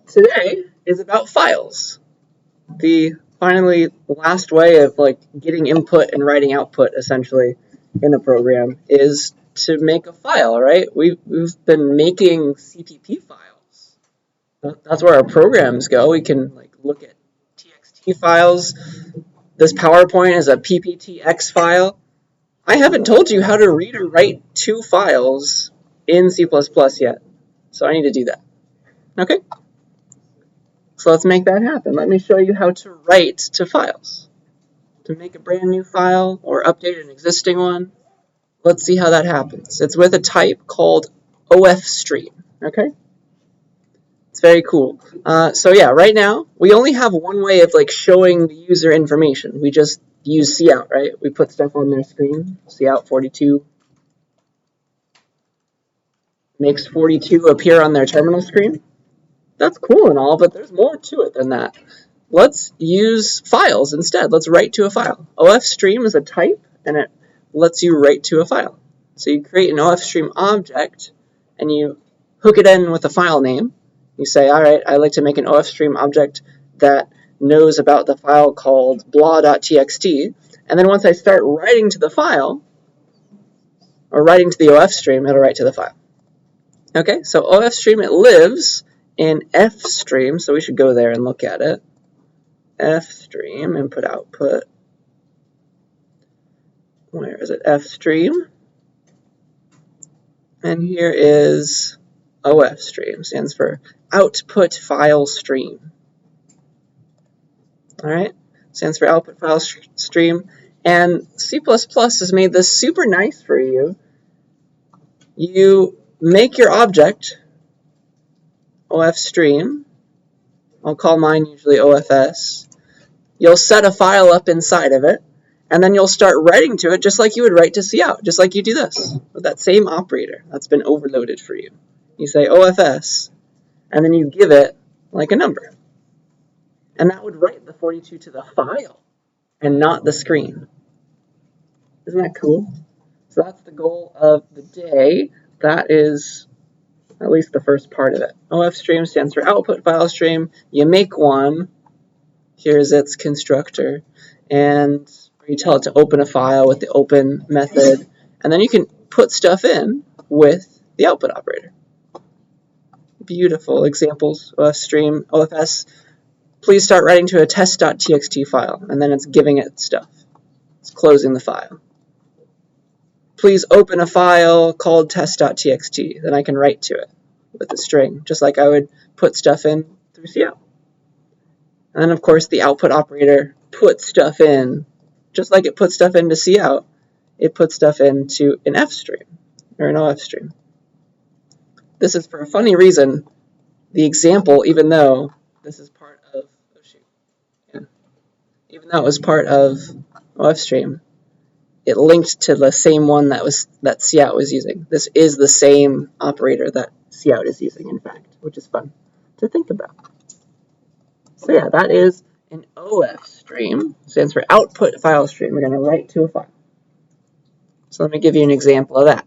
today is about files. The finally last way of like getting input and writing output essentially in a program is to make a file, right? We've been making CPP files. That's where our programs go. We can like look at TXT files. This PowerPoint is a PPTX file. I haven't told you how to read or write two files in C++ yet, so I need to do that. Okay? So let's make that happen. Let me show you how to write to files. To make a brand new file or update an existing one, let's see how that happens. It's with a type called OFStream, okay? It's very cool. So yeah, right now, we only have one way of like showing the user information. We just use cout, right? We put stuff on their screen, cout 42. Makes 42 appear on their terminal screen. That's cool and all, but there's more to it than that. Let's use files instead. Let's write to a file. OFStream is a type, and it lets you write to a file. So you create an OFStream object, and you hook it in with a file name. You say, all right, I'd like to make an OFStream object that knows about the file called blah.txt. And then once I start writing to the file, or writing to the OFStream, it'll write to the file. Okay, so OFStream, it lives in FStream, so we should go there and look at it. FStream, input output. Where is it? FStream. And here is OFStream, stands for output file stream. All right, stands for output file stream. And C++ has made this super nice for you. You make your object OFStream. I'll call mine usually OFS. You'll set a file up inside of it, and then you'll start writing to it just like you would write to cout, just like you do this, with that same operator that's been overloaded for you. You say OFS, and then you give it like a number. And that would write the 42 to the file, and not the screen. Isn't that cool? So that's the goal of the day. That is at least the first part of it. OFStream stands for output file stream. You make one. Here's its constructor. And you tell it to open a file with the open method. And then you can put stuff in with the output operator. Beautiful examples. OFStream, OFS. Please start writing to a test.txt file. And then it's giving it stuff. It's closing the file. Please open a file called test.txt. Then I can write to it with a string, just like I would put stuff in through cout. And then, of course, the output operator puts stuff in, just like it puts stuff into cout, it puts stuff into an FStream, or an OFStream. This is for a funny reason. The example, even though this is part of, even though it was part of OFStream, it linked to the same one that cout was using. This is the same operator that cout is using, in fact, which is fun to think about. So yeah, that is an OFStream. Stands for output file stream. We're going to write to a file. So let me give you an example of that.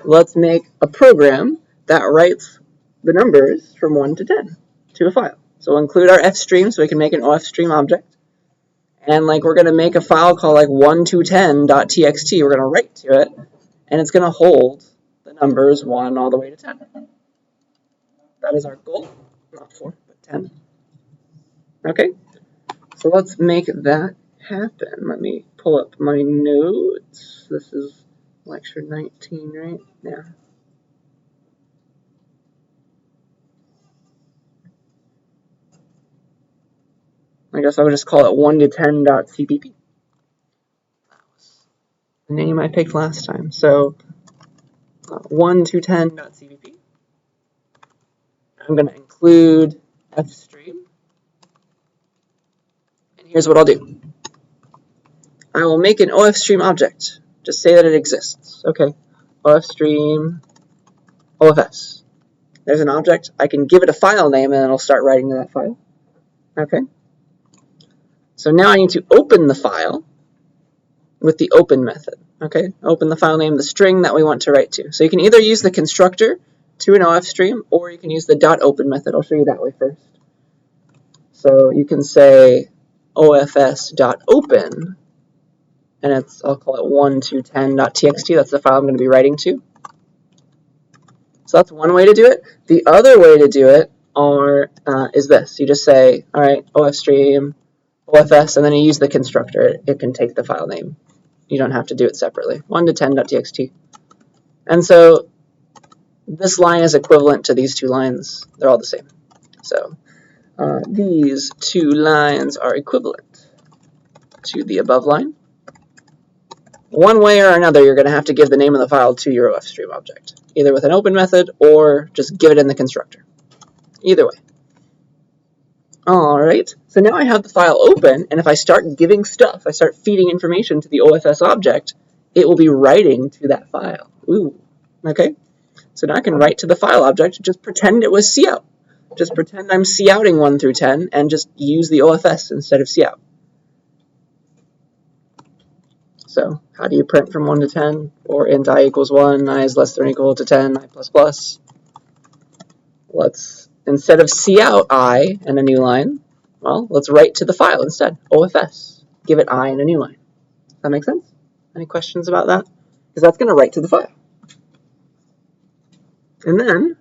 Let's make a program that writes the numbers from 1 to 10 to a file. So we'll include our FStream so we can make an OFStream object. And like we're going to make a file called like 1to10.txt. We're going to write to it, and it's going to hold the numbers 1 all the way to 10. That is our goal. Not 4, but 10. Okay, so let's make that happen. Let me pull up my notes. This is lecture 19, right? Yeah. I guess I would just call it 1to10.cpp. That was the name I picked last time. So 1to10.cpp. I'm going to include FStream. And here's what I'll do. I will make an OFStream object. Just say that it exists. Okay. OFStream OFS. There's an object. I can give it a file name and it'll start writing to that file. Okay. So now I need to open the file with the open method. Okay, open the file name, the string that we want to write to. So you can either use the constructor to an OF stream, or you can use the .open method. I'll show you that way first. So you can say ofs.open, and I'll call it 1to10.txt. That's the file I'm going to be writing to. So that's one way to do it. The other way to do it is this. You just say, all right, OF stream, OFS, and then you use the constructor. It can take the file name. You don't have to do it separately. 1to10.txt. And so this line is equivalent to these two lines. They're all the same. So these two lines are equivalent to the above line. One way or another, you're going to have to give the name of the file to your OF stream object, either with an open method or just give it in the constructor. Either way. All right, so now I have the file open, and if I start giving stuff, I start feeding information to the OFS object, it will be writing to that file. Ooh, okay. So now I can write to the file object, just pretend it was cout. Just pretend I'm couting 1 through 10, and just use the OFS instead of cout. So how do you print from 1 to 10? Or int I equals 1, I is less than or equal to 10, I plus plus. Instead of cout I and a new line, well, let's write to the file instead, OFS. Give it I and a new line. Does that make sense? Any questions about that? Because that's going to write to the file. And then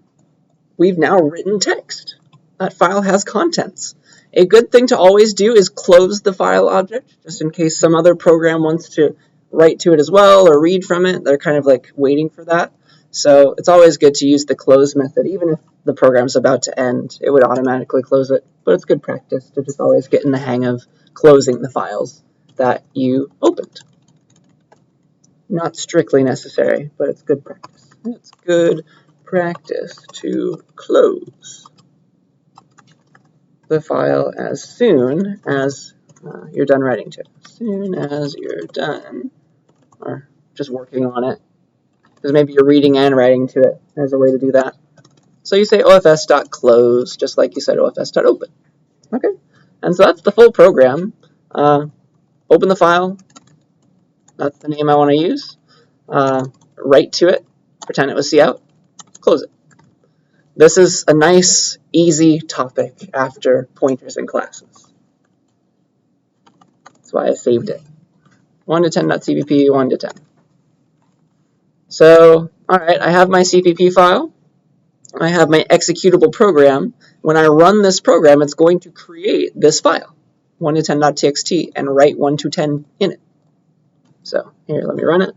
we've now written text. That file has contents. A good thing to always do is close the file object, just in case some other program wants to write to it as well or read from it. They're kind of like waiting for that. So it's always good to use the close method. Even if the program's about to end, it would automatically close it. But it's good practice to just always get in the hang of closing the files that you opened. Not strictly necessary, but it's good practice. It's good practice to close the file as soon as you're done writing to it. As soon as you're done, or just working on it, because maybe you're reading and writing to it. There's a way to do that. So you say ofs.close, just like you said ofs.open. Okay, and so that's the full program. Open the file. That's the name I want to use. Write to it. Pretend it was cout. Close it. This is a nice, easy topic after pointers and classes. That's why I saved it. 1to10.cpp, 1 to 10. So, all right, I have my CPP file. I have my executable program. When I run this program, it's going to create this file, 1to10.txt, and write 1 to 10 in it. So here, let me run it.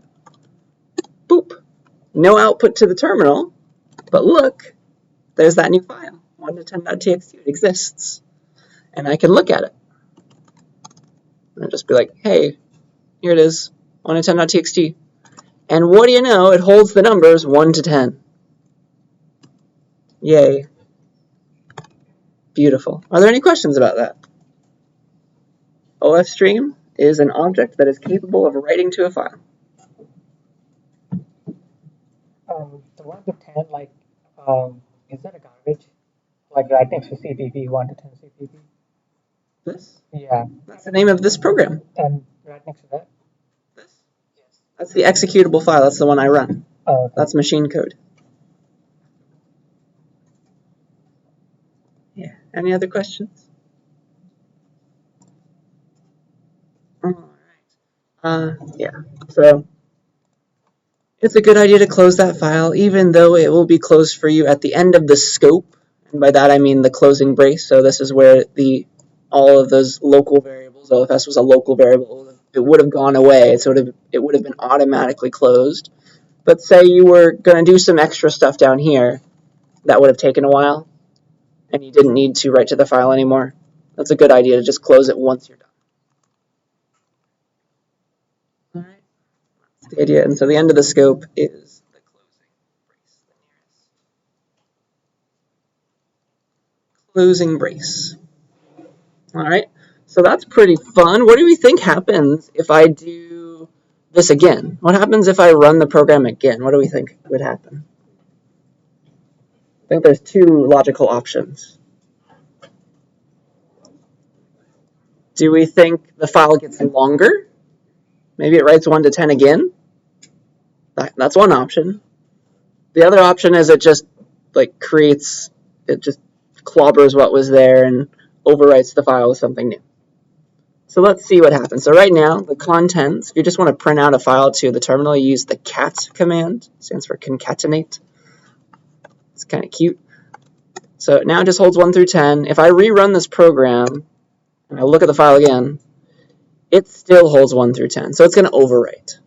Boop. No output to the terminal, but look, there's that new file, 1to10.txt. It exists. And I can look at it. And just be like, hey, here it is, 1to10.txt. And what do you know? It holds the numbers 1 to 10. Yay. Beautiful. Are there any questions about that? OFStream is an object that is capable of writing to a file. The 1 to 10, like, is that a garbage? Like right next to CPP, 1 to 10 CPP? This? Yeah. That's the name of this program. And right next to that? This? Yes. That's the executable file. That's the one I run. Oh, okay. That's machine code. Yeah. Any other questions? All right. Yeah. So it's a good idea to close that file, even though it will be closed for you at the end of the scope. And by that I mean the closing brace. So this is where all of those local variables, OFS was a local variable, it would have gone away. So it would have been automatically closed. But say you were going to do some extra stuff down here that would have taken a while, and you didn't need to write to the file anymore. That's a good idea to just close it once you're done. All right, that's the idea. And so the end of the scope is the closing brace, the nearest closing brace. All right, so that's pretty fun. What do we think happens if I do this again? What happens if I run the program again? What do we think would happen? I think there's two logical options. Do we think the file gets longer? Maybe it writes 1 to 10 again? That's one option. The other option is it just like creates, it just clobbers what was there and overwrites the file with something new. So let's see what happens. So right now, the contents, if you just want to print out a file to the terminal, you use the cat command. It stands for concatenate. It's kind of cute. So now it just holds 1 through 10. If I rerun this program and I look at the file again, it still holds 1 through 10. So it's going to overwrite.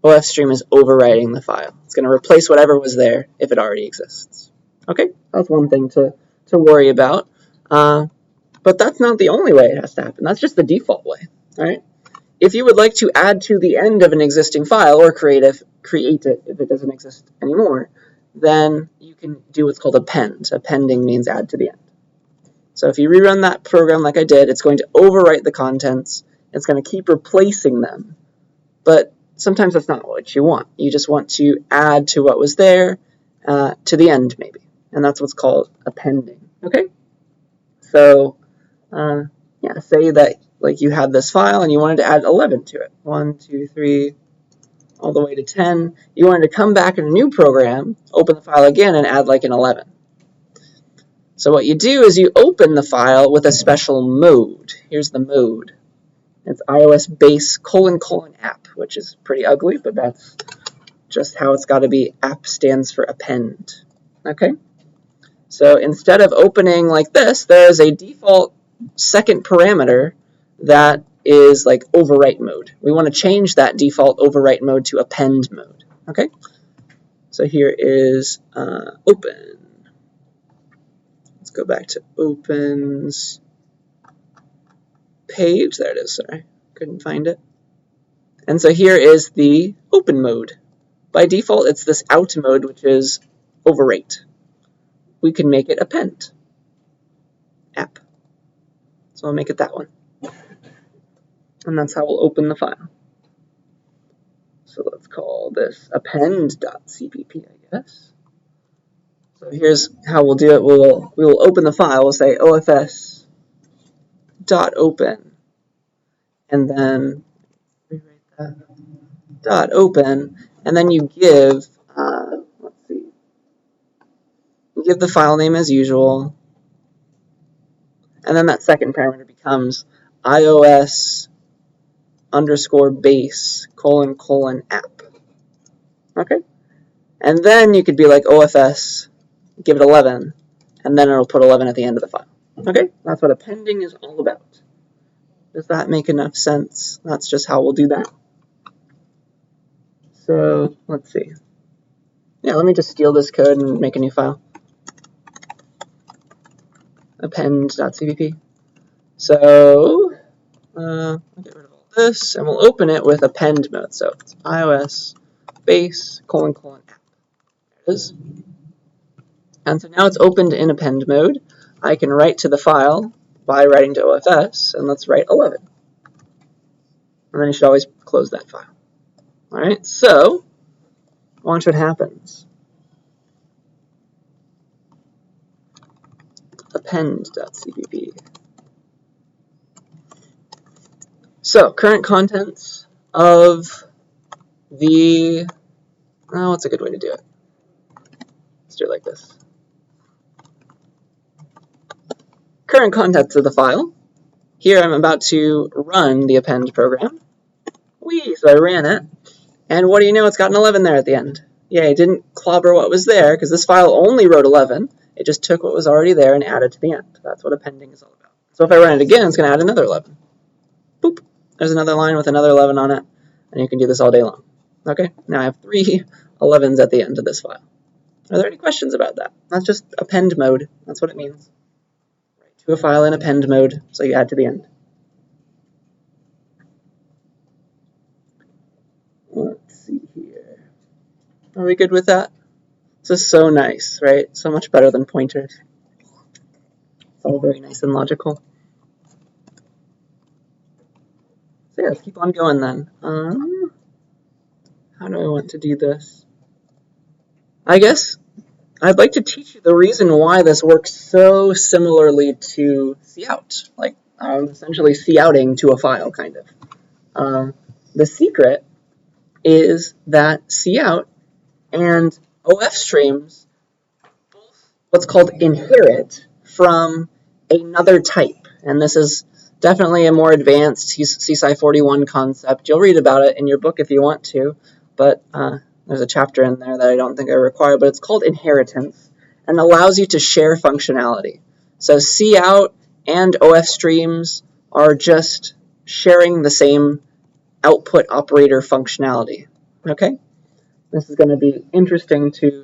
OFStream is overwriting the file. It's going to replace whatever was there if it already exists. Okay, that's one thing to worry about. But that's not the only way it has to happen. That's just the default way. All right. If you would like to add to the end of an existing file or create it if it doesn't exist anymore, then you can do what's called append. Appending means add to the end. So if you rerun that program like I did, it's going to overwrite the contents. It's going to keep replacing them. But sometimes that's not what you want. You just want to add to what was there to the end maybe. And that's what's called appending. Okay? So yeah, say that like you had this file and you wanted to add 11 to it. 1, 2, 3, all the way to 10. You wanted to come back in a new program, open the file again, and add like an 11. So what you do is you open the file with a special mode. Here's the mode. It's iOS base : app, which is pretty ugly, but that's just how it's got to be. App stands for append. Okay? So instead of opening like this, there is a default second parameter that is like overwrite mode. We want to change that default overwrite mode to append mode. Okay? So here is open. Let's go back to opens page. There it is. Sorry, couldn't find it. And so here is the open mode. By default, it's this out mode, which is overwrite. We can make it append app. So I'll make it that one. And that's how we'll open the file. So let's call this append.cpp, I guess. So here's how we'll do it. We will open the file. We'll say ofs.open, and then rewrite that .open, and then you give let's see, you give the file name as usual, and then that second parameter becomes iOS _base : app. Okay, and then you could be like OFS, give it 11, and then it'll put 11 at the end of the file. Okay, that's what appending is all about. Does that make enough sense? That's just how we'll do that. So let's see. Yeah, let me just steal this code and make a new file. Append.cpp. So I'll get rid of all this, and we'll open it with append mode. So it's iOS base : app. There it is. And so now it's opened in append mode. I can write to the file by writing to OFS, and let's write 11. And then you should always close that file. All right, so watch what happens. Append.cpp. So current contents of the, oh, what's a good way to do it? Let's do it like this. Current contents of the file. Here I'm about to run the append program. So I ran it. And what do you know? It's got an 11 there at the end. Yeah, it didn't clobber what was there because this file only wrote 11. It just took what was already there and added to the end. That's what appending is all about. So if I run it again, it's going to add another 11. Boop. There's another line with another 11 on it. And you can do this all day long. Okay, now I have 3 11s at the end of this file. Are there any questions about that? That's just append mode. That's what it means. Write to a file in append mode, so you add to the end. Let's see here. Are we good with that? This is so nice, right? So much better than pointers. It's all very nice and logical. So yeah, let's keep on going then. How do I want to do this? I guess I'd like to teach you the reason why this works so similarly to cout. Like essentially couting to a file, kind of. The secret is that cout and OF streams what's called inherit from another type. And this is definitely a more advanced CSCI 41 concept. You'll read about it in your book if you want to, but there's a chapter in there that I don't think I require, but it's called inheritance and allows you to share functionality. So cout and OF streams are just sharing the same output operator functionality. Okay? This is going to be interesting to talk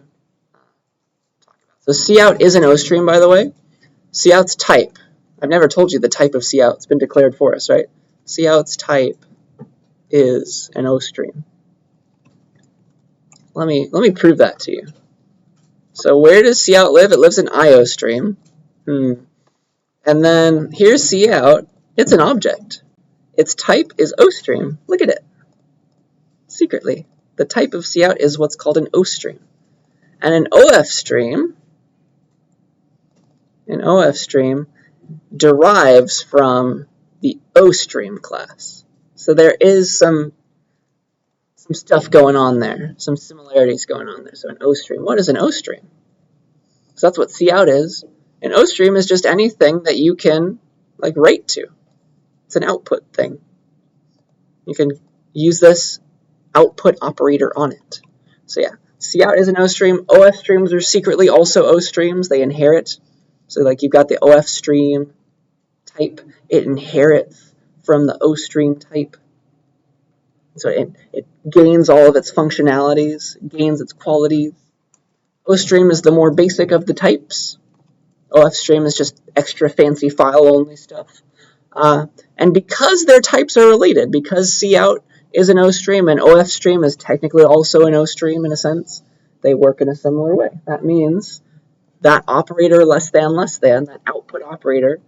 about. So cout is an O stream, by the way. Cout's type. I've never told you the type of cout. It's been declared for us, right? Cout's type is an O stream. Let me prove that to you. So where does cout live? It lives in IO stream. And then here's cout. It's an object. Its type is O stream. Look at it. Secretly, the type of cout is what's called an O stream. And an OF stream derives from the O stream class. So there is some stuff going on there, some similarities going on there. So an O stream. What is an O stream? So that's what cout is. An O stream is just anything that you can write to. It's an output thing. You can use this output operator on it. So yeah, cout is an O stream. OF streams are secretly also O streams. They inherit. So you've got the OF stream type. It inherits from the O stream type. So it gains all of its functionalities, gains its qualities. O stream is the more basic of the types. OF stream is just extra fancy file-only stuff. And because their types are related, because cout is an O stream and OF stream is technically also an O stream in a sense, they work in a similar way. That means that operator less than, that output operator,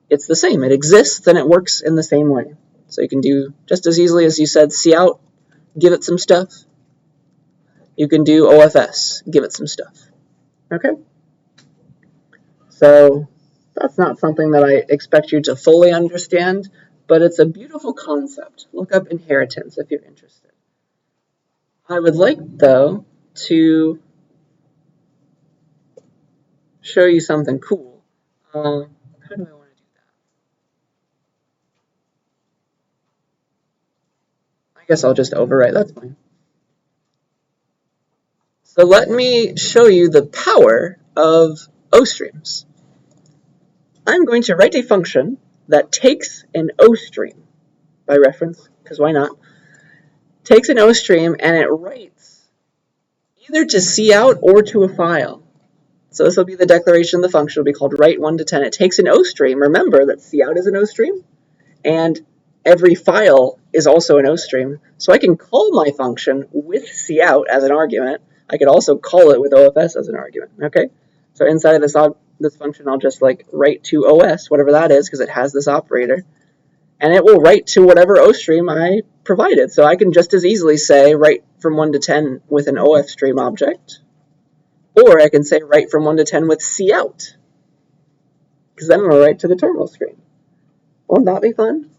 it's the same. It exists and it works in the same way. So you can do just as easily as you said cout, give it some stuff. You can do OFS, give it some stuff. Okay? So that's not something that I expect you to fully understand, but it's a beautiful concept. Look up inheritance if you're interested. I would like, though, to show you something cool. How do I want to do that? I guess I'll just overwrite. That's fine. So let me show you the power of O streams. I'm going to write a function that takes an O stream, by reference, because why not? Takes an O stream and it writes either to cout or to a file. So this will be the declaration of the function. It will be called write 1 to 10. It takes an O stream. Remember that cout is an O stream, and every file is also an O stream. So I can call my function with cout as an argument. I could also call it with OFS as an argument. Okay. So inside of this function, I'll just write to OS, whatever that is, because it has this operator, and it will write to whatever O stream I provided. So I can just as easily say write from 1 to 10 with an OF stream object, or I can say write from 1 to 10 with cout, because then it'll write to the terminal screen. Won't that be fun?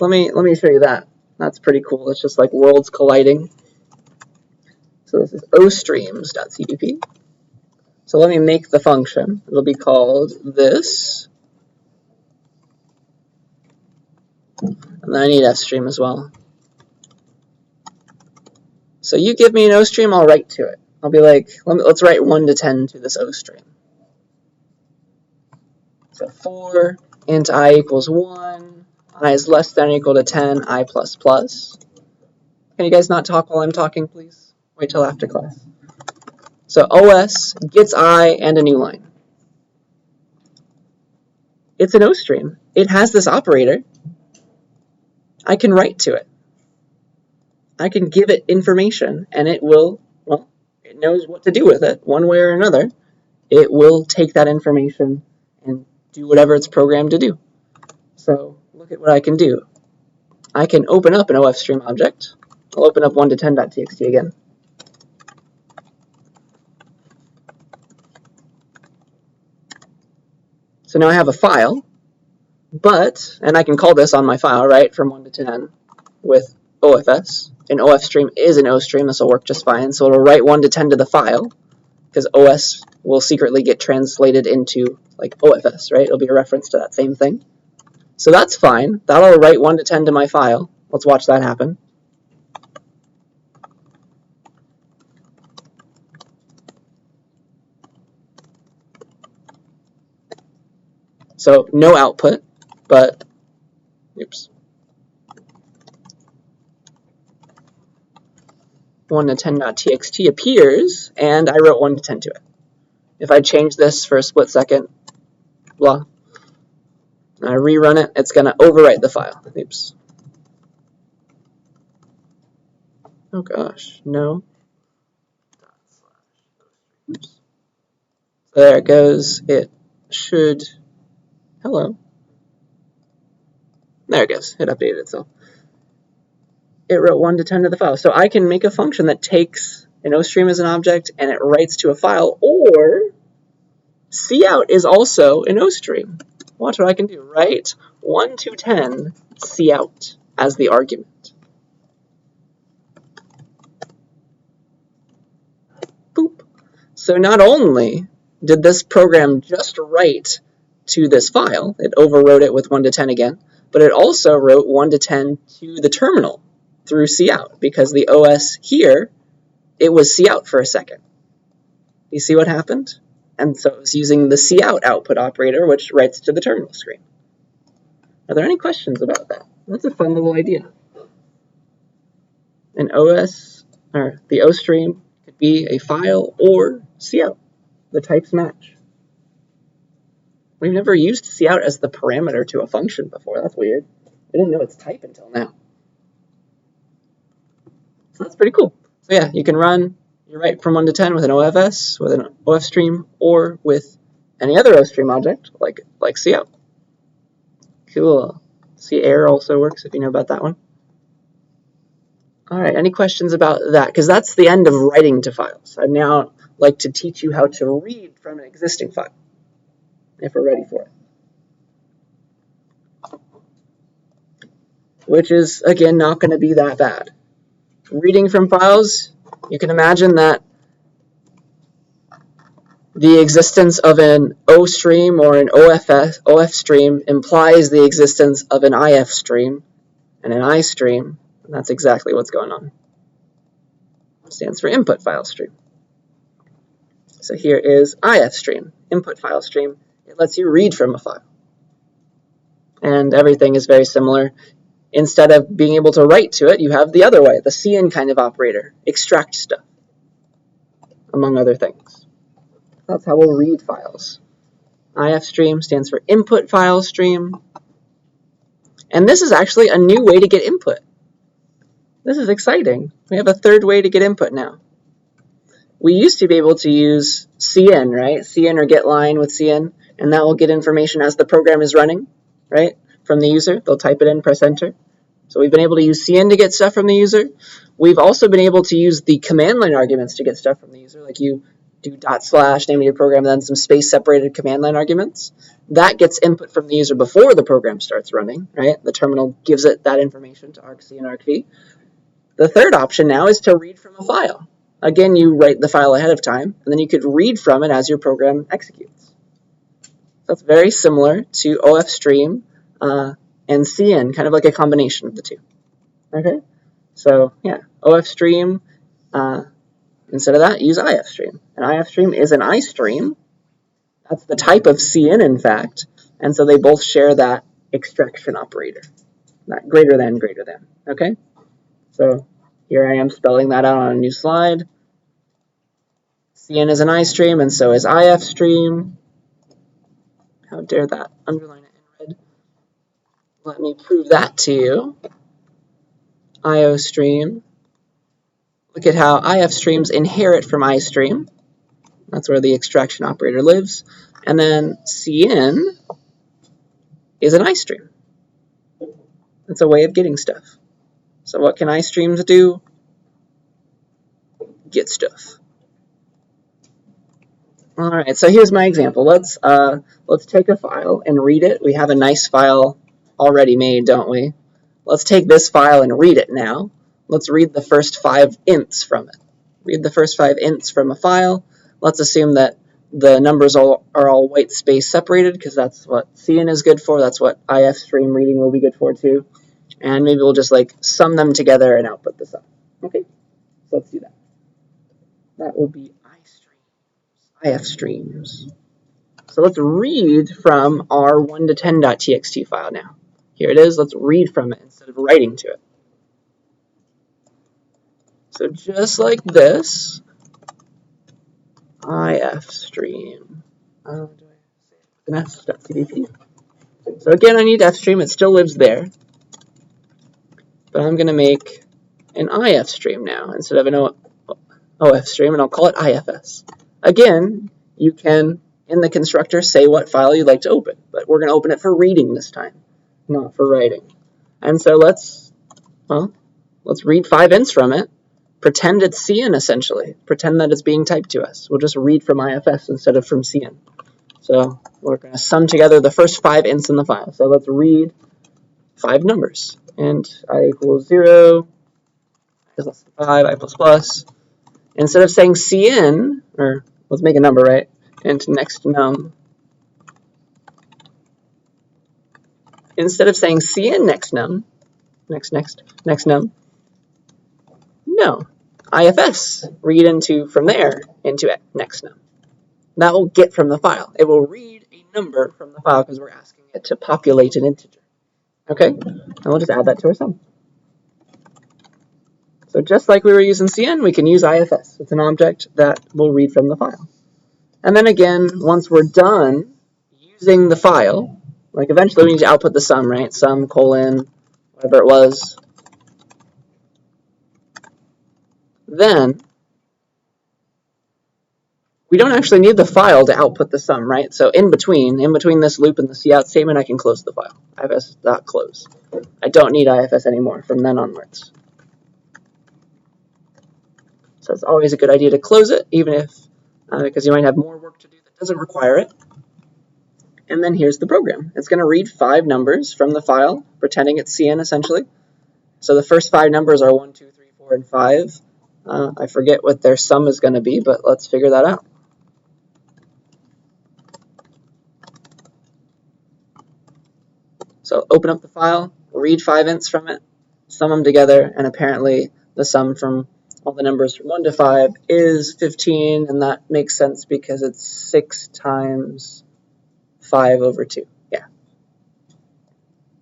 Let me show you that. That's pretty cool. It's just like worlds colliding. So this is ostreams.cpp. So let me make the function. It'll be called this. And then I need fstream as well. So you give me an O stream, I'll write to it. I'll be like, let's write 1 to 10 to this O stream. So for int I equals 1, I is less than or equal to 10, I plus plus. Can you guys not talk while I'm talking, please? Wait till after class. So OS gets I and a new line. It's an O stream. It has this operator. I can write to it. I can give it information, and it will, well, it knows what to do with it, one way or another. It will take that information and do whatever it's programmed to do. So look at what I can do. I can open up an OFStream object. I'll open up 1 to 10.txt again. So now I have a file, and I can call this on my file, right, from 1 to 10 with OFS. An OF stream is an O stream. This will work just fine. So it'll write 1 to 10 to the file. because OS will secretly get translated into like OFS, right? It'll be a reference to that same thing. So that's fine. That'll write 1 to 10 to my file. Let's watch that happen. So no output, but oops. 1 to 10.txt appears, and I wrote 1 to 10 to it. If I change this for a split second, blah, and I rerun it, it's going to overwrite the file. Oops. Oh gosh, no. Oops. So there it goes. It should, hello. There it goes. It updated itself. It wrote 1 to 10 to the file. So I can make a function that takes an OStream as an object and it writes to a file, or cout is also an OStream. Watch what I can do. Write 1 to 10 cout as the argument. Boop. So not only did this program just write to this file, it overwrote it with 1 to 10 again, but it also wrote 1 to 10 to the terminal through cout, because the OS here, it was cout for a second. You see what happened? And so it was using the cout output operator, which writes to the terminal screen. Are there any questions about that? That's a fun little idea. An OS, or the OStream, could be a file or cout. The types match. We've never used cout as the parameter to a function before. That's weird. I didn't know its type until now. So that's pretty cool. So yeah, you can write from 1 to 10 with an OFS, with an OFstream, or with any other OStream object, like cout. Cool. Error also works if you know about that one. All right, any questions about that? Because that's the end of writing to files. I'd now like to teach you how to read from an existing file, if we're ready for it. Which is, again, not going to be that bad. Reading from files, you can imagine that the existence of an O stream or an OF stream implies the existence of an IF stream and an I stream, and that's exactly what's going on. It stands for input file stream. So here is IF stream, input file stream. It lets you read from a file. And everything is very similar. Instead of being able to write to it, you have the other way, the cin kind of operator, extract stuff, among other things. That's how we'll read files. IF stream stands for input file stream. And this is actually a new way to get input. This is exciting. We have a third way to get input now. We used to be able to use cin, right? Cin or getLine with cin, and that will get information as the program is running, right? From the user. They'll type it in, press enter. So we've been able to use cin to get stuff from the user. We've also been able to use the command line arguments to get stuff from the user, like you do // name of your program, then some space separated command line arguments. That gets input from the user before the program starts running, right? The terminal gives it that information to argc and argv. The third option now is to read from a file. Again, you write the file ahead of time, and then you could read from it as your program executes. That's very similar to OFstream and cin, kind of like a combination of the two. Okay, so yeah, OFstream, instead of that, use IFstream. An IFstream is an iStream. That's the type of cin, in fact, and so they both share that extraction operator, that greater than, okay? So here I am spelling that out on a new slide. Cin is an iStream, and so is IFstream. How dare that? Underline it in red. Let me prove that to you. IOStream. Look at how IFstreams inherit from iStream. That's where the extraction operator lives. And then cin is an iStream. It's a way of getting stuff. So what can iStreams do? Get stuff. All right, so here's my example. Let's take a file and read it. We have a nice file already made, don't we? Let's take this file and read it now. Let's read the first 5 ints from it. Read the first 5 ints from a file. let's assume that the numbers are all white space separated, because that's what CN is good for. That's what IF stream reading will be good for too. And maybe we'll just like sum them together and output the sum. Okay, so let's do that. That will be IF streams. So let's read from our 1 to 10.txt file now. Here it is. Let's read from it instead of writing to it. So just like this, IF stream. Do I say an s.cdp? So again, I need fstream. It still lives there. But I'm going to make an IF stream now instead of an OF stream, and I'll call it IFS. Again, you can, in the constructor, say what file you'd like to open, but we're going to open it for reading this time, not for writing. And so let's read 5 ints from it, pretend it's CN essentially, pretend that it's being typed to us. We'll just read from IFS instead of from CN. So we're going to sum together the first 5 ints in the file. So let's read 5 numbers. Int I equals 0, I is less than 5, I plus plus. Instead of saying CN, or let's make a number, right? Int next num. Instead of saying CN next num, next num, no. IFS, read into from there into next num. That will get from the file. It will read a number from the file because we're asking it to populate an integer. Okay, and we'll just add that to our sum. So just like we were using CN, we can use IFS. It's an object that will read from the file. And then again, once we're done using the file, like eventually we need to output the sum, right? Sum colon, whatever it was. Then we don't actually need the file to output the sum, right? So in between this loop and the cout statement, I can close the file. ifs.close. I don't need IFS anymore from then onwards. So it's always a good idea to close it, even if, because you might have more work to do that doesn't require it. And then here's the program. It's going to read 5 numbers from the file, pretending it's CN essentially. So the first 5 numbers are 1, 2, 3, 4, and 5. I forget what their sum is going to be, but let's figure that out. So open up the file, read 5 ints from it, sum them together, and apparently the sum from all the numbers from 1 to 5 is 15, and that makes sense because it's 6 times 5 over 2. Yeah.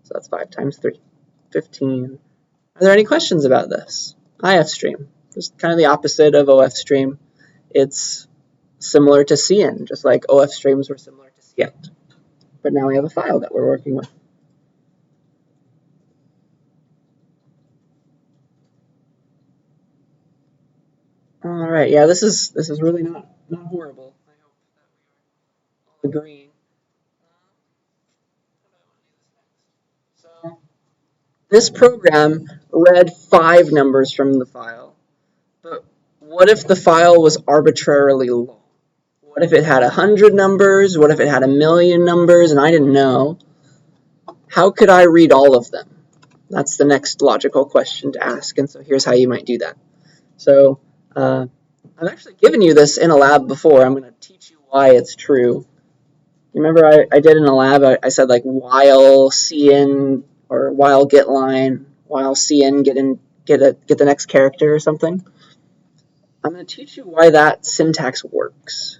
So that's 5 times 3. 15. Are there any questions about this? IF stream. It's kind of the opposite of OF stream. It's similar to CN, just like OF streams were similar to CN. But now we have a file that we're working with. All right, yeah, this is really not horrible. I hope that we are all agreeing. So this program read 5 numbers from the file, but what if the file was arbitrarily long? What if it had 100 numbers? What if it had 1,000,000 numbers and I didn't know? How could I read all of them? That's the next logical question to ask, and so here's how you might do that. So I've actually given you this in a lab before. I'm going to teach you why it's true. Remember I did in a lab, I said like while CN or while get line, while CN get the next character or something. I'm going to teach you why that syntax works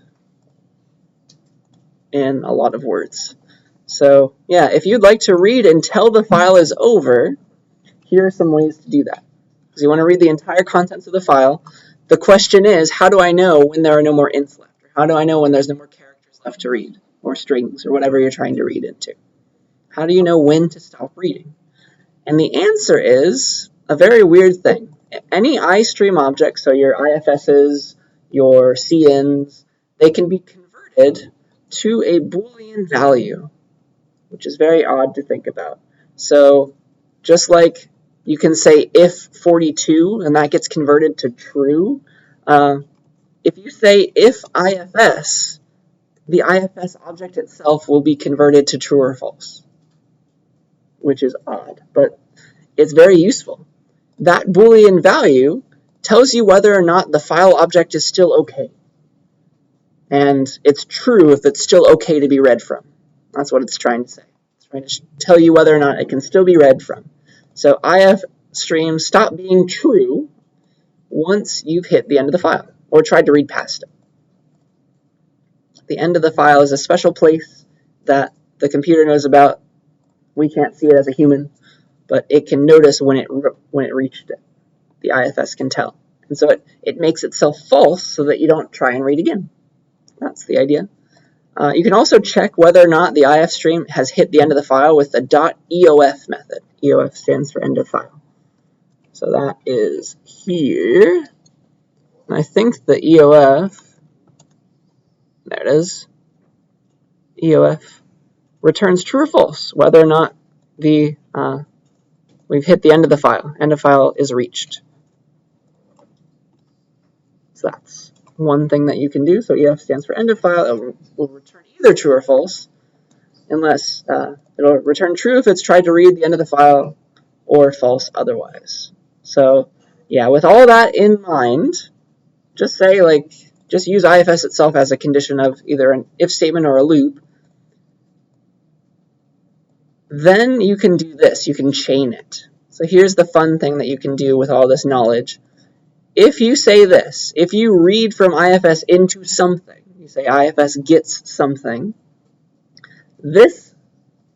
in a lot of words. So yeah, if you'd like to read until the file is over, here are some ways to do that. Because you want to read the entire contents of the file. The question is, how do I know when there are no more ints left? Or how do I know when there's no more characters left to read? Or strings, or whatever you're trying to read into? How do you know when to stop reading? And the answer is a very weird thing. Any iStream object, so your IFSs, your CNs, they can be converted to a Boolean value, which is very odd to think about. So just like you can say if 42 and that gets converted to true, if you say if IFS, the IFS object itself will be converted to true or false, which is odd, but it's very useful. That Boolean value tells you whether or not the file object is still okay. And it's true if it's still okay to be read from. That's what it's trying to say. It's trying to tell you whether or not it can still be read from. So IF streams stop being true once you've hit the end of the file or tried to read past it. The end of the file is a special place that the computer knows about. We can't see it as a human, but it can notice when it reached it. The IFS can tell. And so it makes itself false so that you don't try and read again. That's the idea. You can also check whether or not the IF stream has hit the end of the file with the .eof method. EOF stands for end of file. So that is here. And I think the EOF, there it is, EOF returns true or false, whether or not we've hit the end of the file. End of file is reached. So that's one thing that you can do. So EOF stands for end of file. It will return either true or false, unless it'll return true if it's tried to read the end of the file, or false otherwise. So yeah, with all that in mind, just use IFS itself as a condition of either an if statement or a loop. Then you can do this, you can chain it. So here's the fun thing that you can do with all this knowledge. If you say this, if you read from IFS into something, you say IFS gets something, this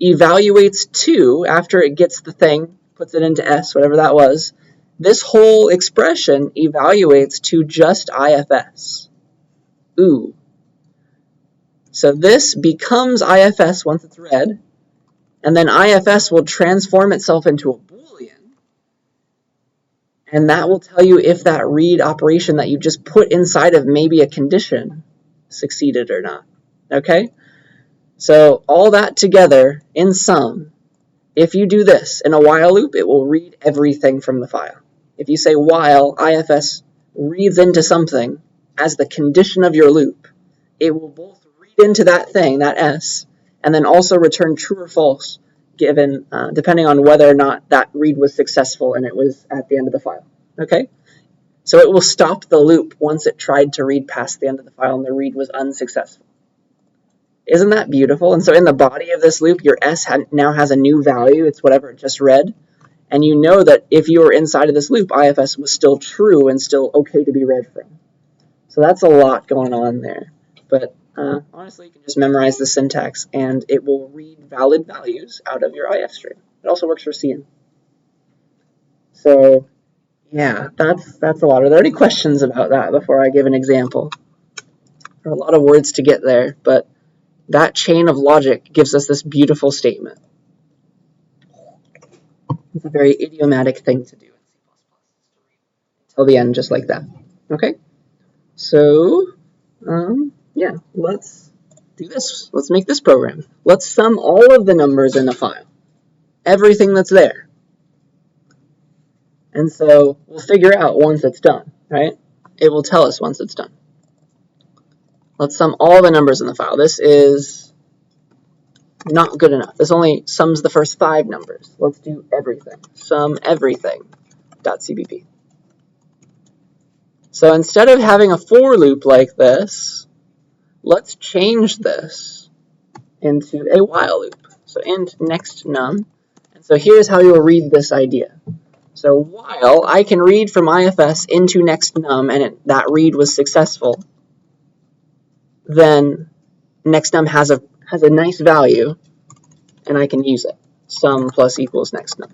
evaluates to, after it gets the thing, puts it into S, whatever that was, this whole expression evaluates to just IFS. Ooh. So this becomes IFS once it's read, and then IFS will transform itself into a Boolean, and that will tell you if that read operation that you just put inside of maybe a condition succeeded or not. Okay? So all that together, in sum, if you do this in a while loop, it will read everything from the file. If you say while IFS reads into something as the condition of your loop, it will both read into that thing, that S, and then also return true or false, given depending on whether or not that read was successful and it was at the end of the file. Okay? So it will stop the loop once it tried to read past the end of the file and the read was unsuccessful. Isn't that beautiful? And so in the body of this loop, your S now has a new value. It's whatever it just read. And you know that if you were inside of this loop, IFS was still true and still okay to be read from. So that's a lot going on there. But honestly, you can just memorize the syntax, and it will read valid values out of your IF stream. It also works for CN. So yeah, that's a lot. Are there any questions about that before I give an example? There are a lot of words to get there, but that chain of logic gives us this beautiful statement. It's a very idiomatic thing to do in C++, until the end, just like that. Okay? So, yeah, let's do this. Let's make this program. Let's sum all of the numbers in the file. Everything that's there. And so we'll figure out once it's done, right? It will tell us once it's done. Let's sum all the numbers in the file. This is not good enough. This only sums the first 5 numbers. Let's do everything. Sum everything.cpp. So instead of having a for loop like this, let's change this into a while loop. So int next num. And so here's how you'll read this idea. So while I can read from IFS into next num and that read was successful, then next num has a nice value and I can use it. Sum plus equals next num.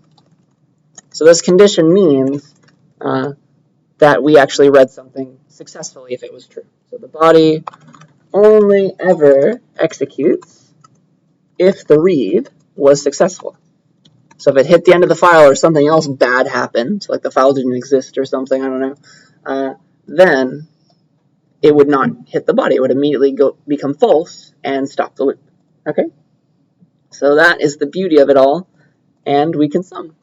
So this condition means that we actually read something successfully if it was true. So the body only ever executes if the read was successful. So if it hit the end of the file or something else bad happened, like the file didn't exist or something, I don't know, then it would not hit the body. It would immediately become false and stop the loop. Okay? So that is the beauty of it all, and we can sum.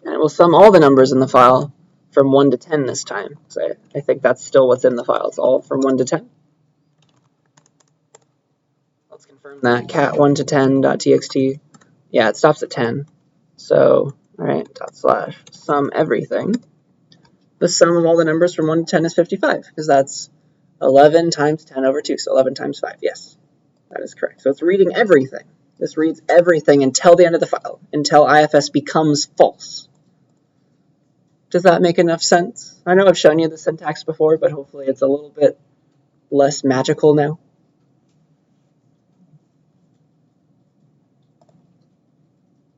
And it will sum all the numbers in the file from 1 to 10 this time. So I think that's still what's in the file. It's all from 1 to 10. Let's confirm that. cat1 to 10.txt. Yeah, it stops at 10. So, all right, / sum everything. The sum of all the numbers from 1 to 10 is 55, because that's 11 times 10 over 2, so 11 times 5. Yes, that is correct. So it's reading everything. This reads everything until the end of the file, until IFS becomes false. Does that make enough sense? I know I've shown you the syntax before, but hopefully it's a little bit less magical now.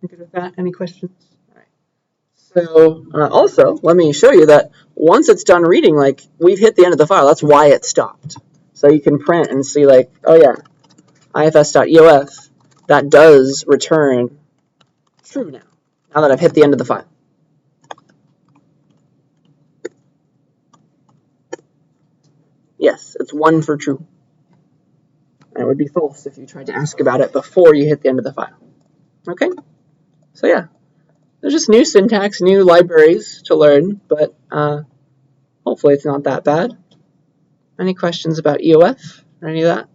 You good with that? Any questions? All right. So also, let me show you that once it's done reading, like we've hit the end of the file. That's why it stopped. So you can print and see like, oh yeah, ifs.eof, that does return true now that I've hit the end of the file. Yes, it's 1 for true. And it would be false if you tried to ask about it before you hit the end of the file. Okay? So yeah, there's just new syntax, new libraries to learn, but hopefully it's not that bad. Any questions about EOF or any of that?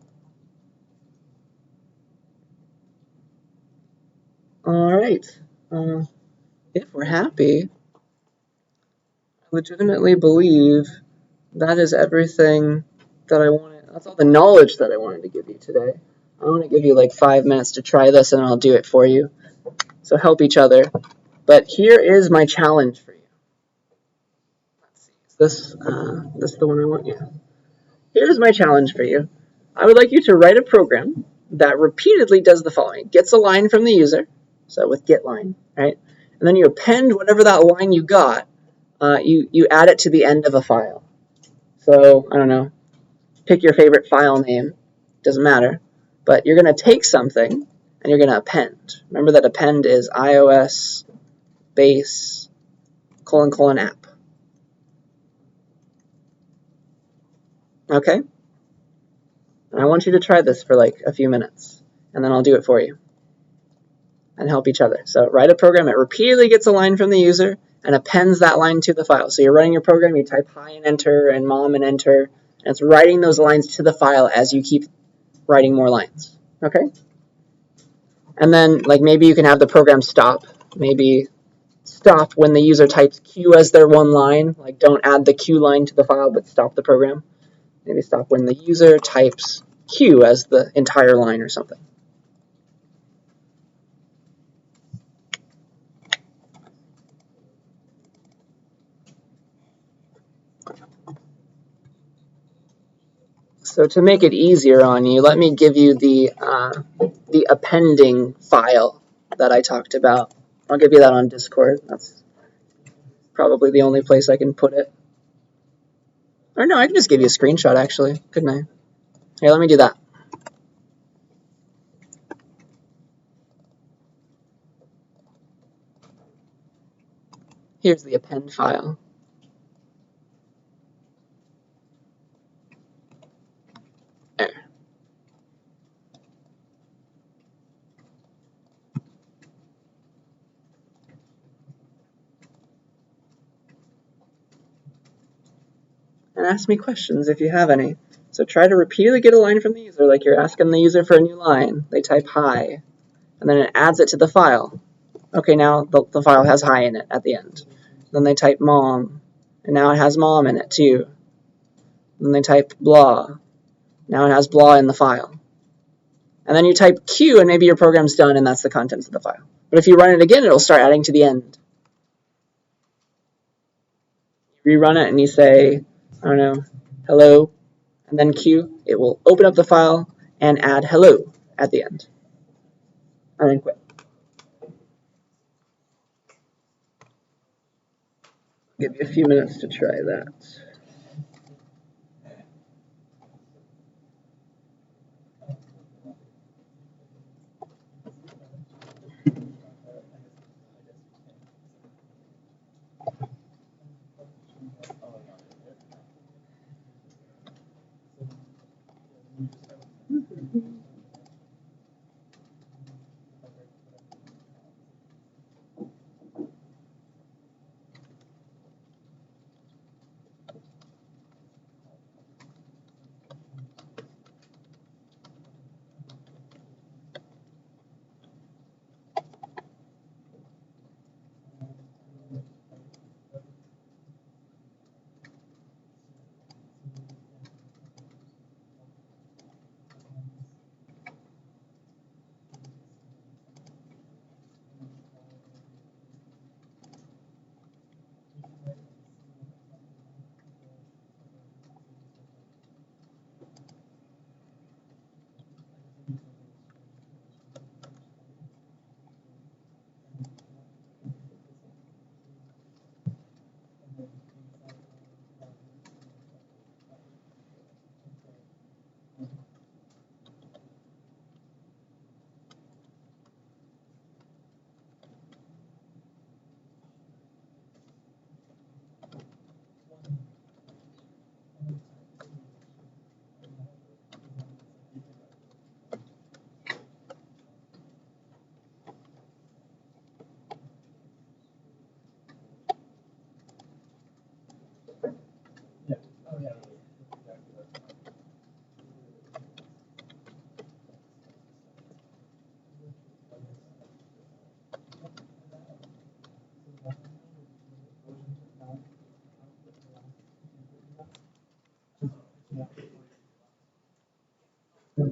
All right. If we're happy, I legitimately believe that is everything that I wanted. That's all the knowledge that I wanted to give you today. I want to give you like 5 minutes to try this and I'll do it for you. So help each other. But here is my challenge for you. Let's see. Is this the one I want? Yeah. Here's my challenge for you. I would like you to write a program that repeatedly does the following. It gets a line from the user, so with getLine, right? And then you append whatever that line you got, you add it to the end of a file. So, I don't know, pick your favorite file name, doesn't matter. But you're going to take something and you're going to append. Remember that append is iOS base : app. Okay? And I want you to try this for like a few minutes, and then I'll do it for you and help each other. So write a program that repeatedly gets a line from the user and appends that line to the file. So you're running your program, you type hi and enter and mom and enter, and it's writing those lines to the file as you keep writing more lines. Okay? And then like maybe you can have the program stop. Maybe stop when the user types Q as their one line. Like don't add the Q line to the file, but stop the program. Maybe stop when the user types Q as the entire line or something. So to make it easier on you, let me give you the appending file that I talked about. I'll give you that on Discord. That's probably the only place I can put it. Or no, I can just give you a screenshot actually, couldn't I? Here, let me do that. Here's the append file. There. And ask me questions if you have any. So try to repeatedly get a line from the user, like you're asking the user for a new line. They type hi, and then it adds it to the file. Okay, now the file has hi in it at the end. Then they type mom, and now it has mom in it too. Then they type blah. Now it has blah in the file. And then you type Q, and maybe your program's done, and that's the contents of the file. But if you run it again, it'll start adding to the end. You rerun it, and you say, I don't know, hello, and then Q. It will open up the file and add hello at the end. And then quit. I'll give you a few minutes to try that. Take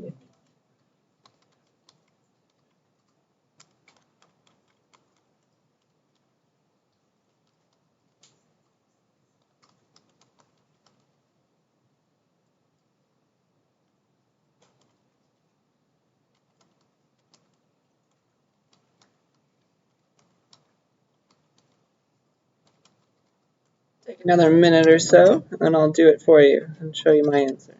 another minute or so, and then I'll do it for you and show you my answer.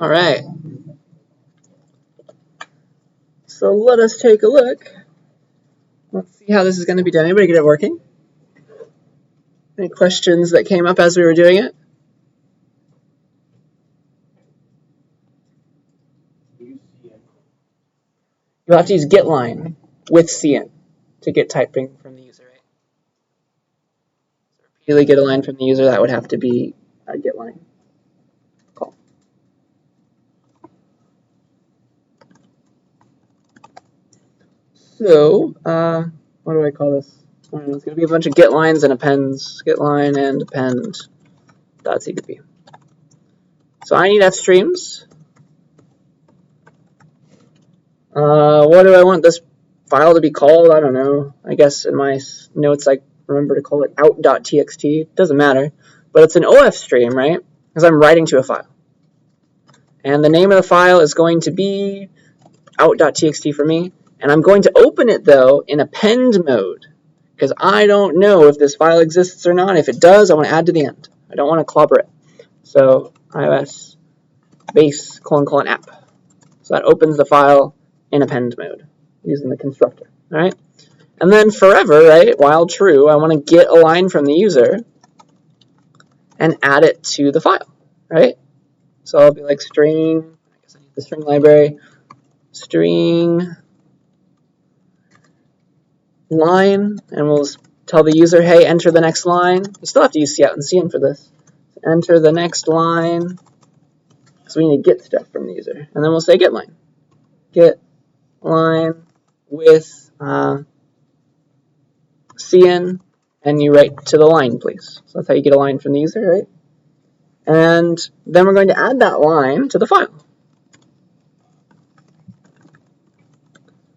All right. So let us take a look. Let's see how this is going to be done. Anybody get it working? Any questions that came up as we were doing it? You'll have to use getLine with CN to get typing from the user, right? So repeatedly get a line from the user, that would have to be a getLine call. So, what do I call this? I don't know, it's going to be a bunch of get lines and appends. Get line and append .cpp. So I need F streams. What do I want this file to be called? I don't know. I guess in my notes I remember to call it out.txt. Doesn't matter. But it's an OF stream, right? Because I'm writing to a file. And the name of the file is going to be out.txt for me. And I'm going to open it, though, in append mode. Because I don't know if this file exists or not. If it does, I want to add to the end. I don't want to clobber it. So iOS base : app. So that opens the file in append mode using the constructor. All right. And then forever, right, while true, I want to get a line from the user and add it to the file, right? So I'll be like string, I guess I need the string library, string line, and we'll tell the user, hey, enter the next line. You still have to use cout and cin for this. Enter the next line, because we need to get stuff from the user. And then we'll say get line. Get line with cin, and you write to the line, please. So that's how you get a line from the user, right? And then we're going to add that line to the file.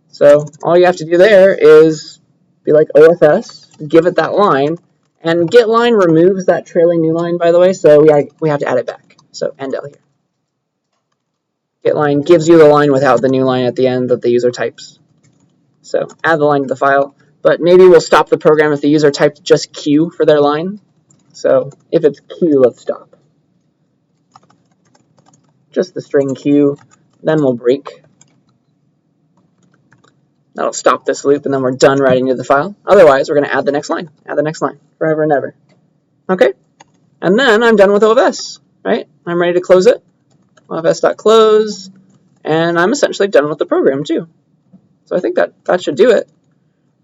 So all you have to do there is be like OFS, give it that line, and getLine removes that trailing new line, by the way, so we have to add it back. So end L here. GetLine gives you the line without the new line at the end that the user types. So add the line to the file, but maybe we'll stop the program if the user typed just Q for their line. So if it's Q, let's stop. Just the string Q, then we'll break. That'll stop this loop, and then we're done writing to the file. Otherwise, we're going to add the next line, forever and ever. Okay, and then I'm done with OFS, right? I'm ready to close it, ofs.close, and I'm essentially done with the program too. So I think that should do it.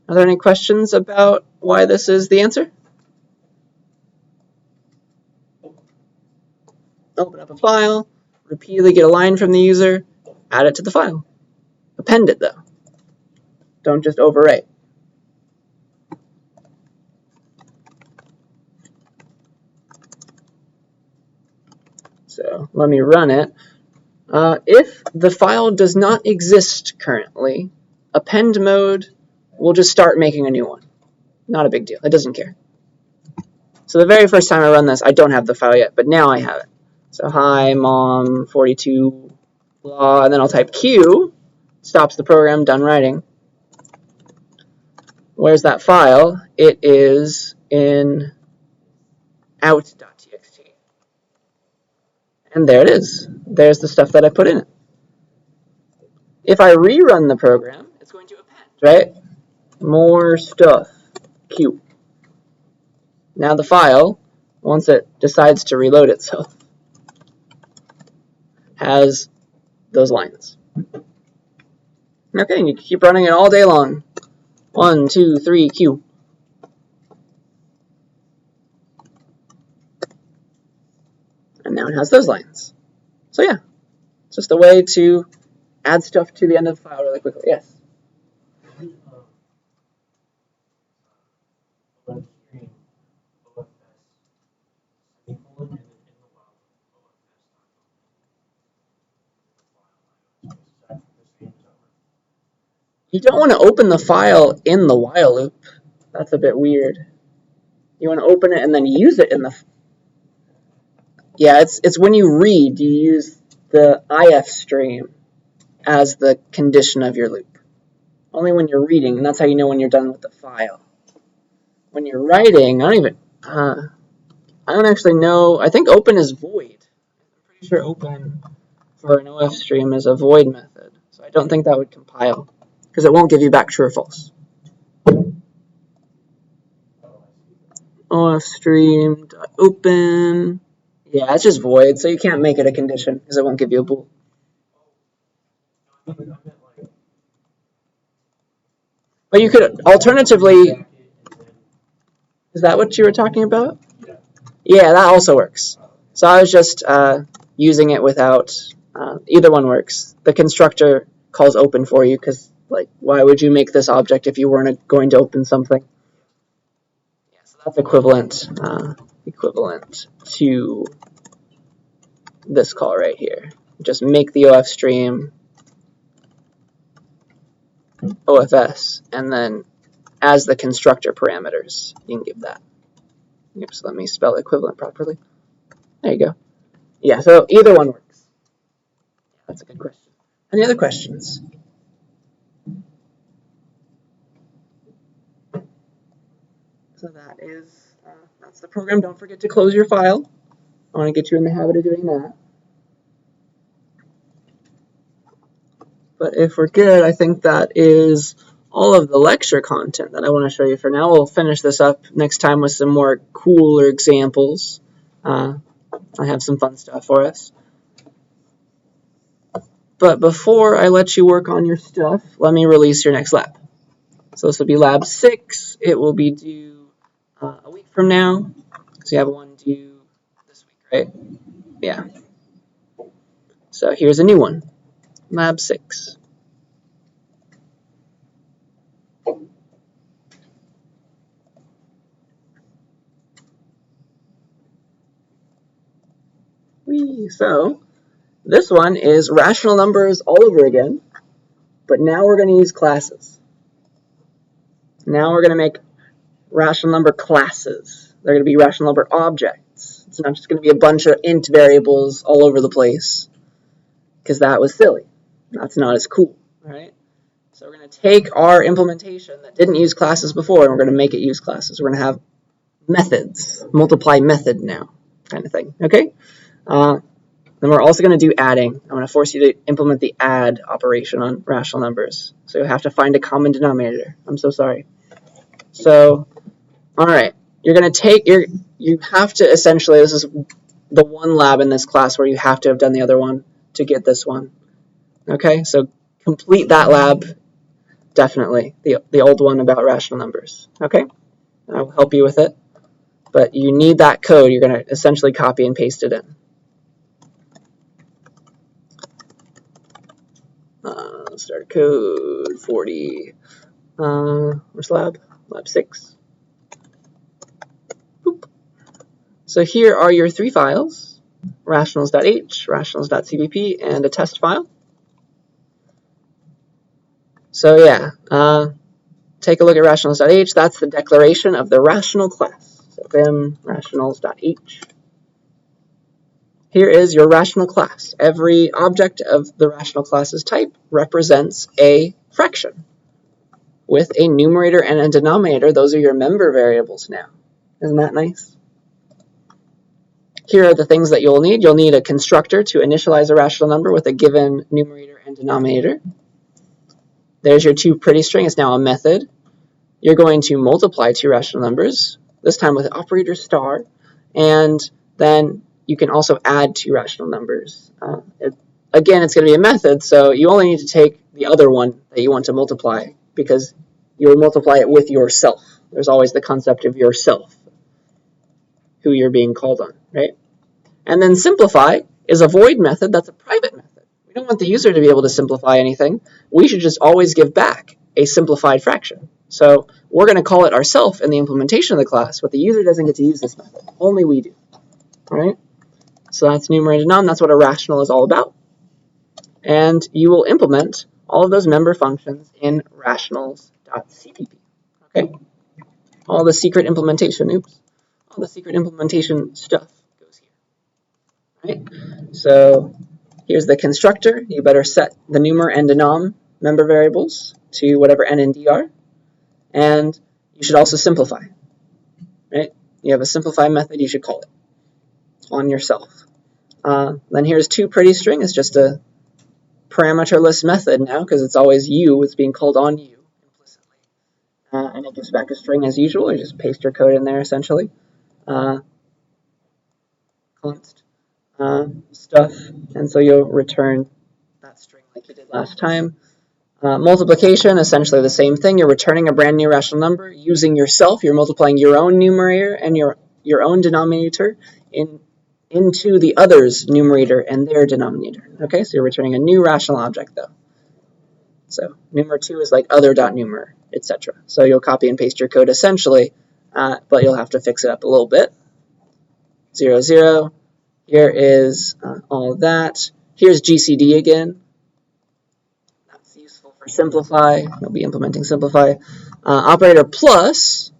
Are there any questions about why this is the answer? open up a file, repeatedly get a line from the user, add it to the file. Append it though. Don't just overwrite. So let me run it. If the file does not exist currently, append mode will just start making a new one. Not a big deal. It doesn't care. So the very first time I run this, I don't have the file yet, but now I have it. So hi mom 42 blah, and then I'll type Q, stops the program, done writing. Where's that file? It is in out.txt. And there it is. There's the stuff that I put in it. If I rerun the program, it's going to append, right? More stuff. Q. Now the file, once it decides to reload itself, has those lines. Okay, and you can keep running it all day long. 1, 2, 3, Q. And now it has those lines. So yeah, it's just a way to add stuff to the end of the file really quickly. Yes? You don't want to open the file in the while loop. That's a bit weird. You want to open it and then use it in the... Yeah, it's when you read, you use the IF stream as the condition of your loop. Only when you're reading, and that's how you know when you're done with the file. When you're writing, I don't actually know. I think open is void. I'm pretty sure open for an OF stream is a void method. So I don't think that would compile, because it won't give you back true or false. OF stream open. Yeah, it's just void, so you can't make it a condition because it won't give you a bool. But you could alternatively. Is that what you were talking about? Yeah, that also works. So I was just using it without. Either one works. The constructor calls open for you because, like, why would you make this object if you weren't going to open something? Yeah, so that's equivalent to this call right here. Just make the OF stream OFS, and then as the constructor parameters, you can give that. Oops, let me spell equivalent properly. There you go. Yeah, so either one works. That's a good question. Any other questions? So that's the program. Don't forget to close your file. I want to get you in the habit of doing that. But if we're good, I think that is all of the lecture content that I want to show you for now. We'll finish this up next time with some more cooler examples. I have some fun stuff for us. But before I let you work on your stuff, let me release your next lab. So this will be lab 6. It will be due a week from now. So you have one due this week, right? Yeah. So here's a new one. Lab 6. So this one is rational numbers all over again, but now we're going to use classes. Now we're going to make rational number classes. They're going to be rational number objects. It's not just going to be a bunch of int variables all over the place, because that was silly. That's not as cool, right? So we're going to take our implementation that didn't use classes before, and we're going to make it use classes. We're going to have methods, multiply method now, kind of thing, okay? Then we're also going to do adding. I'm going to force you to implement the add operation on rational numbers. So you have to find a common denominator. I'm so sorry. So, all right, you're going to take you have to essentially, this is the one lab in this class where you have to have done the other one to get this one. Okay, so complete that lab, definitely, the old one about rational numbers. Okay, I will help you with it, but you need that code. You're going to essentially copy and paste it in. start code 40. Where's lab? Lab 6. Boop. So here are your 3 files, rationals.h, rationals.cpp, and a test file. So yeah, take a look at rationals.h. That's the declaration of the rational class. So vim rationals.h. Here is your rational class. Every object of the rational class's type represents a fraction with a numerator and a denominator. Those are your member variables now. Isn't that nice? Here are the things that you'll need. You'll need a constructor to initialize a rational number with a given numerator and denominator. There's your toPrettyString. It's now a method. You're going to multiply 2 rational numbers, this time with operator star, and then you can also add 2 rational numbers. Again, it's going to be a method, so you only need to take the other one that you want to multiply, because you'll multiply it with yourself. There's always the concept of yourself, who you're being called on, right? And then simplify is a void method. That's a private method. We don't want the user to be able to simplify anything. We should just always give back a simplified fraction. So we're going to call it ourselves in the implementation of the class, but the user doesn't get to use this method. Only we do. All right? So that's numerator denom. That's what a rational is all about. And you will implement all of those member functions in rationals.cpp. Okay? All the secret implementation, all the secret implementation stuff goes here. Right? So here's the constructor. You better set the numer and denom member variables to whatever n and d are. And you should also simplify. Right? You have a simplify method, you should call it on yourself. Then here's toPrettyString. It's just a parameterless method now because it's always you. It's being called on you implicitly. And it gives back a string as usual. You just paste your code in there essentially. Const stuff. And so you'll return that string like you did last time. Multiplication, essentially the same thing. You're returning a brand new rational number using yourself. You're multiplying your own numerator and your own denominator into the other's numerator and their denominator. Okay, so you're returning a new rational object though. So numer2 is like other.numer, etc. So you'll copy and paste your code essentially, but you'll have to fix it up a little bit. 0, 0. Here is all of that. Here's GCD again. That's useful for simplify. You'll be implementing simplify. Operator plus,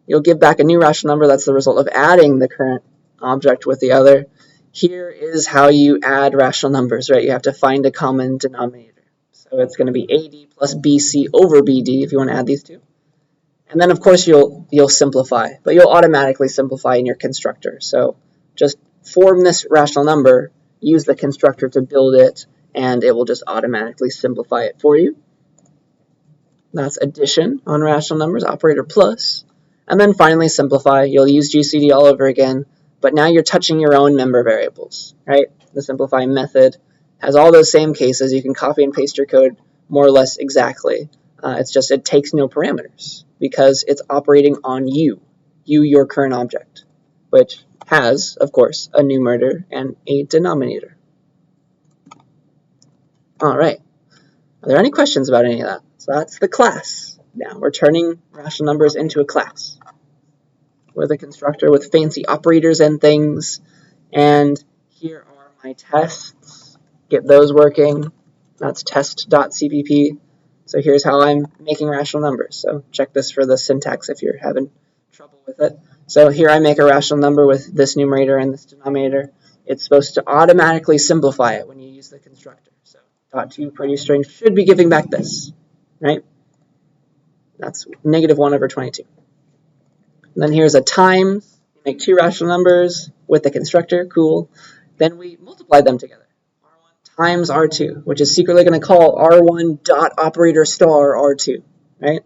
you'll give back a new rational number. That's the result of adding the current object with the other. Here is how you add rational numbers, right? You have to find a common denominator. So it's going to be AD plus BC over BD if you want to add these two. And then, of course, you'll simplify, but you'll automatically simplify in your constructor. So just form this rational number, use the constructor to build it, and it will just automatically simplify it for you. That's addition on rational numbers, operator plus. And then finally simplify. You'll use GCD all over again, but now you're touching your own member variables, right? The simplify method has all those same cases. You can copy and paste your code more or less exactly. It's just it takes no parameters because it's operating on you, your current object, which has, of course, a numerator and a denominator. All right. Are there any questions about any of that? So that's the class. Now we're turning rational numbers into a class with a constructor with fancy operators and things. And here are my tests. Get those working. That's test.cpp. So here's how I'm making rational numbers. So check this for the syntax if you're having trouble with it. So here I make a rational number with this numerator and this denominator. It's supposed to automatically simplify it when you use the constructor. So .toPrettyString should be giving back this, right? That's -1/22. And then here's a times. You make 2 rational numbers with the constructor. Cool. Then we multiply them together. R1 times R2, which is secretly going to call R1 dot operator star R2, right?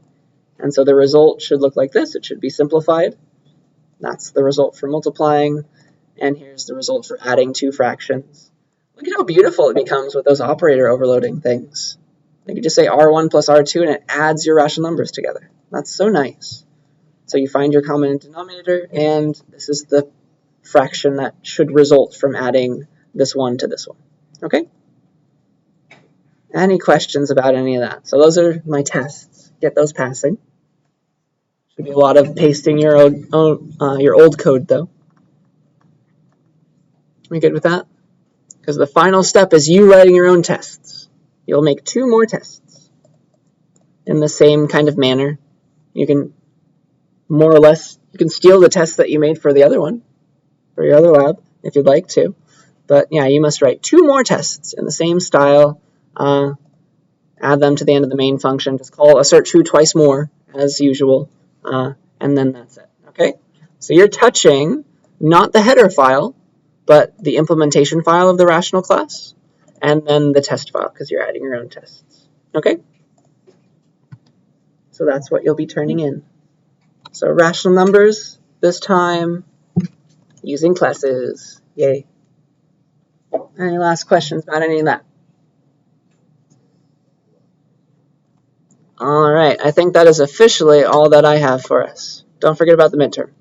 And so the result should look like this. It should be simplified. That's the result for multiplying. And here's the result for adding 2 fractions. Look at how beautiful it becomes with those operator overloading things. You can just say R1 plus R2 and it adds your rational numbers together. That's so nice. So you find your common denominator, and this is the fraction that should result from adding this one to this one. Okay? Any questions about any of that? So those are my tests. Get those passing. Should be a lot of pasting your old code though. We good with that? Because the final step is you writing your own tests. You'll make 2 more tests in the same kind of manner. You can more or less, you can steal the tests that you made for the other one, for your other lab, if you'd like to. But yeah, you must write 2 more tests in the same style. Add them to the end of the main function. Just call assert true twice more, as usual, and then that's it. Okay? So you're touching not the header file, but the implementation file of the rational class, and then the test file, because you're adding your own tests. Okay? So that's what you'll be turning in. So rational numbers, this time, using classes. Yay. Any last questions about any of that? All right, I think that is officially all that I have for us. Don't forget about the midterm.